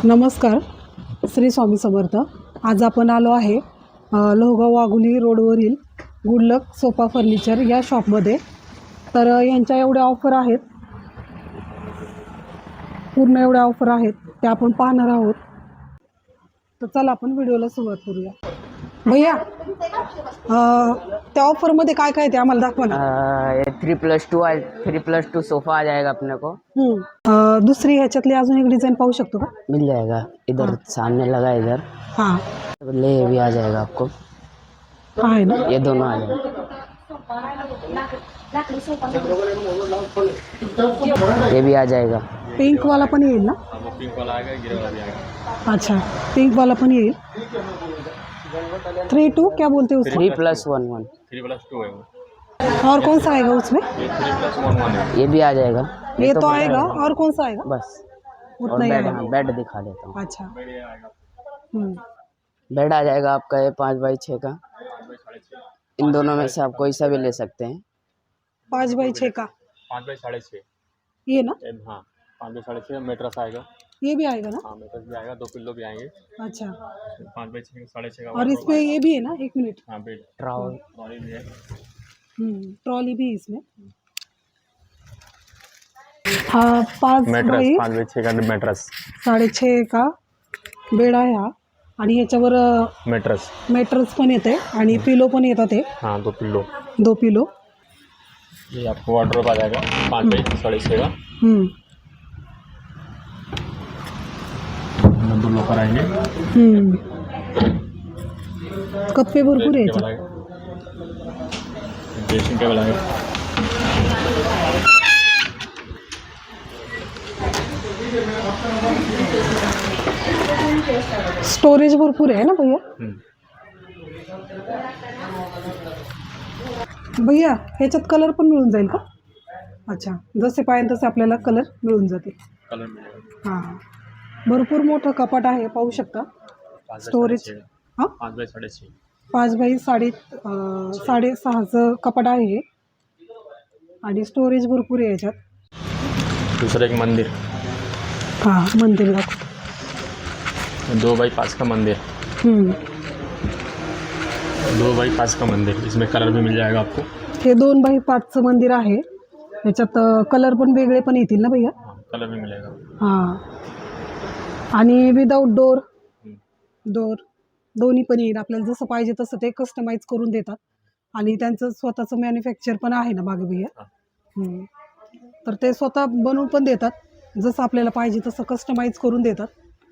नमस्कार, श्री स्वामी समर्थ। आज आपण आलो आहे लोहगाव वाघोली रोडवरील गुड लक सोफा फर्निचर या शॉपमध्ये। तर यांच्या एवढ्या ऑफर आहेत, पूर्ण एवढ्या ऑफर आहेत त्या आपण पाहणार आहोत। तर चला आपण व्हिडिओला सुरुवात करूया। भैया त्या ऑफरमध्ये काय काय ते आम्हाला दाखवा ना। 3+2 सोफा आ जाएगा अपने को। दुसरी ह्याच्यातली अजून एक डिझाइन पाहू शकतो का? मिल जाएगा, इधर सामने लगा इधर। हाँ, ये भी आ जाएगा आपको। हाँ है ना, ये दोनों आ जाएगा। ये भी आ जाएगा। पिंक वाला पण येईल ना? पिंक वाला आएगा, ग्रे वाला भी आएगा। अच्छा, पिंक वाला पण येईल। 3-2 क्या बोलते हैं उसको? 3+1 3+2 है वो। और कौन सा आएगा उसमें? ये 3+1 है। ये भी आ जाएगा। ये तो आएगा, और कौन सा आएगा? बस। और उतना ही बेड, आएगा। हाँ बेड दिखा देता हूँ। अच्छा, ये आएगा बेड आ जाएगा आपका, ये 5x6 का। 5/6। इन दोनों में से आप कोई सा भी ले सकते हैं। 5x6 का 5/6। ये ना, हाँ, 5/6 मेट्रस आएगा। ये भी आएगा ना? हाँ, मेट्रस भी आएगा, 2 पिल्लो भी आएंगे। अच्छा, 5/6 6.5 का। और इसमें ये भी है ना, 1 मिनट। हाँ, बेड ट्राउल ट्रॉली भी है। ट्रॉली भी है इसमें। हाँ, 5/6 का मेट्रस। 6.5 का बेड आहे हा, आणि याच्यावर मॅट्रेस पण येते आणि पिलो पण येतात ते। हाँ, 2 पिल्लो। 2 पिलो। ये आपको वार्डरोब आ जाएगा 5/6 का। 2 लॉकर आएंगे। कप्पे भरपूर आहे टेबल याच्यात। आएगा, ड्रेसिंग टेबल आएगा। स्टोरेज भरपूर आहे ना भैया? भैया ह्याच्यात कलर पण मिळून जाईल का? अच्छा, जसे पाहिजे तसे आपल्याला कलर मिळून जातील। कलर मिलेगा। हां, भरपूर मोठं कपाट आहे, पाहू शकता। स्टोरेज 5/6। 5x6.5 कपाट आहे हे, आणि स्टोरेज भरपूर आहे याच्यात। दूसरा एक मंदिर, हां, मंदिर दाखव। 2x5 का मंदिर। 2x5 का मंदिर, इसमें कलर भी मिल जाएगा आपको। हे 2x5चं मंदिर आहे, याच्यात कलर पण वेगळे पण येतील ना भैया? हाँ, कलर भी मिलेगा। हां, आणि विदाऊट डोर दोन्ही पण येईल। आपल्याला जसं पाहिजे तसं ते कस्टमाइज करून देतात, आणि त्यांचं स्वतःचं मॅन्युफॅक्चर पण आहे ना मागे भैया। तर ते स्वतः बनवून पण देतात, जसं आपल्याला पाहिजे तसं कस्टमाइज करून देतात,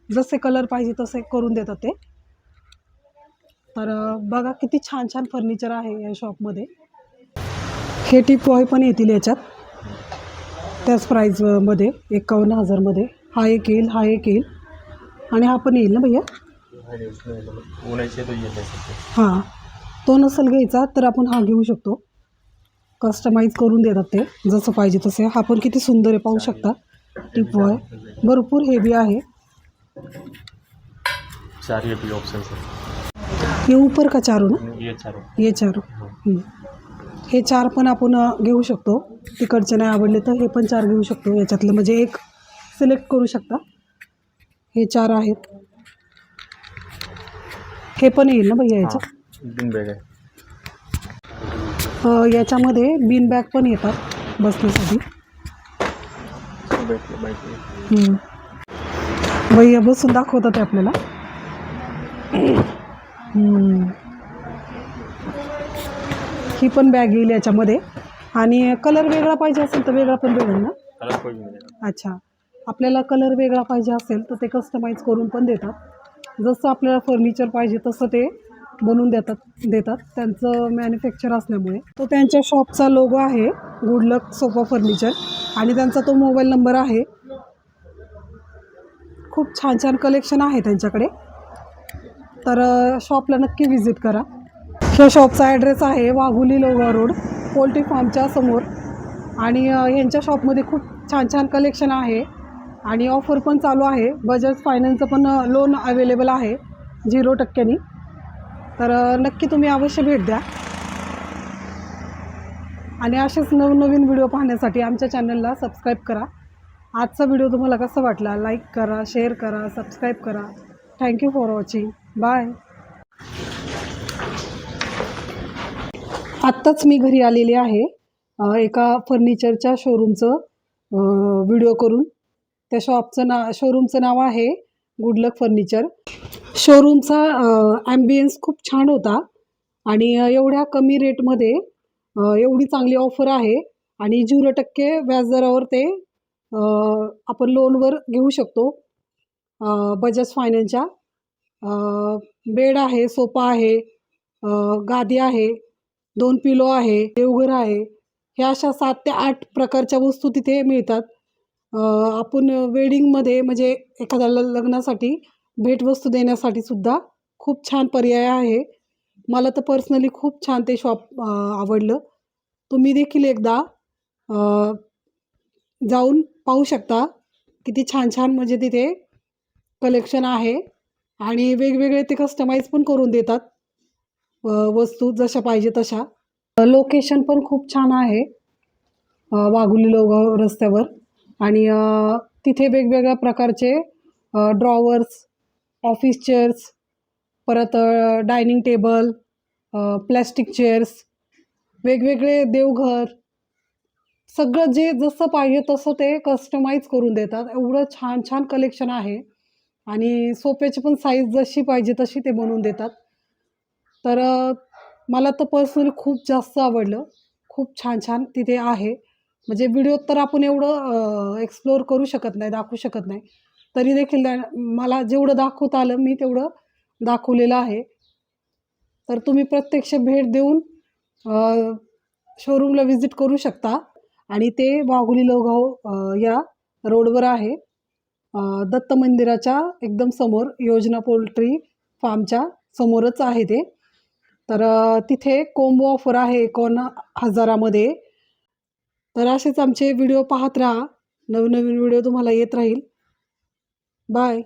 जसे कलर पाहिजे तसे करून देतात ते। तर बघा किती छान छान फर्निचर आहे या शॉपमध्ये। हे टिपॉय पण येतील याच्यात, त्याच प्राईजमध्ये 51,000मध्ये। हा एक येईल, हा एक येईल, आणि हा पण येईल ना भैया? वो नहीं चाहिए तो ये ले सकते हैं। हां, तो नसेल घ्यायचा तर आपण हा घेऊ शकतो, कस्टमाइज करून देतात ते जसं पाहिजे तसे। हा पण किती सुंदर आहे, पाहू शकता। टिपॉय भरपूर हेवी आहे। 4 ये भी ऑप्शन है। ये ऊपर का चारू ना? ये चारों। ये चारू। हे 4 पण आपण घेऊ शकतो, तिकडचे नाही आवडले तर हे पण 4 घेऊ शकतो याच्यातलं, म्हणजे एक सिलेक्ट करू शकता। हे 4 आहेत, हे पण येईल ना भैया याच्यात? बिन बैग है। याच्यामध्ये बीन बॅग पण येतात बसण्यासाठी। भैया बसून दाखवतात आपल्याला। ही पण बॅग येईल याच्यामध्ये, आणि कलर वेगळा पाहिजे असेल तर वेगळा पण भेटेल ना? कलर कोई भी मिलेगा। अच्छा, आपल्याला कलर वेगळा पाहिजे असेल तर ते कस्टमाइज करून पण देतात, जसं आपल्याला फर्निचर पाहिजे तसं ते बनवून देतात त्यांचं मॅन्युफॅक्चर असल्यामुळे। तो त्यांच्या शॉपचा लोगो आहे, गुड लक सोफा फर्निचर, आणि त्यांचा तो मोबाईल नंबर आहे। खूप छान छान कलेक्शन आहे त्यांच्याकडे, तर शॉपला नक्की व्हिजिट करा। ह्या शॉपचा ॲड्रेस आहे वाघोली लोहगाव रोड, पोल्ट्री फार्मच्या समोर, आणि ह्यांच्या शॉपमध्ये खूप छान छान कलेक्शन आहे, आणि ऑफर पण चालू आहे। बजाज फायनान्सचं पण लोन अवेलेबल आहे 0%नी, तर नक्की तुम्ही अवश्य भेट द्या, आणि असेच नवनवीन व्हिडिओ पाहण्यासाठी आमच्या चॅनलला सबस्क्राईब करा। आजचा व्हिडिओ तुम्हाला कसा वाटला लाईक करा, शेअर करा, सबस्क्राईब करा. Thank you for watching. बाय. आत्ताच मी घरी आलेली आहे एका फर्निचरच्या शोरूमचं व्हिडिओ करून. त्या शोरूमचं नाव आहे गुड लक फर्निचर. शोरूमचा ॲम्बियन्स खूप छान होता आणि एवढ्या कमी रेटमध्ये एवढी चांगली ऑफर आहे आणि 0% व्याजदरावर ते आपण लोनवर घेऊ शकतो बजाज फायनान्सच्या. बेड आहे, सोफा आहे, गादी आहे, 2 पिलो आहे, देवघर आहे. ह्या अशा 7 ते 8 प्रकारच्या वस्तू तिथे मिळतात. आपण वेडिंगमध्ये म्हणजे एखाद्याला लग्नासाठी भेटवस्तू देण्यासाठी सुद्धा खूप छान पर्याय आहे. मला तर पर्सनली खूप छान ते शॉप आवडलं. तुम्ही देखील एकदा जाऊन पाहू शकता. किती छान छान म्हणजे तिथे कलेक्शन आहे आणि वेगवेगळे ते कस्टमाइज पण करून देतात वस्तू जशा पाहिजे तशा. लोकेशन पण खूप छान आहे वाघोली लोहगाव रस्त्यावर आणि तिथे वेगवेगळ्या प्रकारचे ड्रॉवर्स, ऑफिस चेअर्स, परत डायनिंग टेबल, प्लॅस्टिक चेअर्स, वेगवेगळे देवघर, सगळं जे जसं पाहिजे तसं ते कस्टमाइज करून देतात. एवढं छान छान कलेक्शन आहे आणि सोफ्याची पण साईज जशी पाहिजे तशी ते बनवून देतात. तर मला तर पर्सनली खूप जास्त आवडलं. खूप छान छान तिथे आहे. म्हणजे व्हिडिओत तर आपण एवढं एक्सप्लोअर करू शकत नाही, दाखवू शकत नाही. तरी देखील मला जेवढं दाखवता आलं मी तेवढं दाखवलेलं आहे. तर तुम्ही प्रत्यक्ष भेट देऊन शोरूमला व्हिजिट करू शकता आणि ते वाघोली लोहगाव या रोडवर आहे. दत्त मंदिराच्या एकदम समोर, योजना पोल्ट्री फार्मच्या समोरच आहे ते. तर तिथे कोंबो ऑफर आहे 51,000मध्ये. तर असेच आमचे व्हिडिओ पाहत राहा. नवीन नवीन व्हिडिओ तुम्हाला येत राहील. बाय.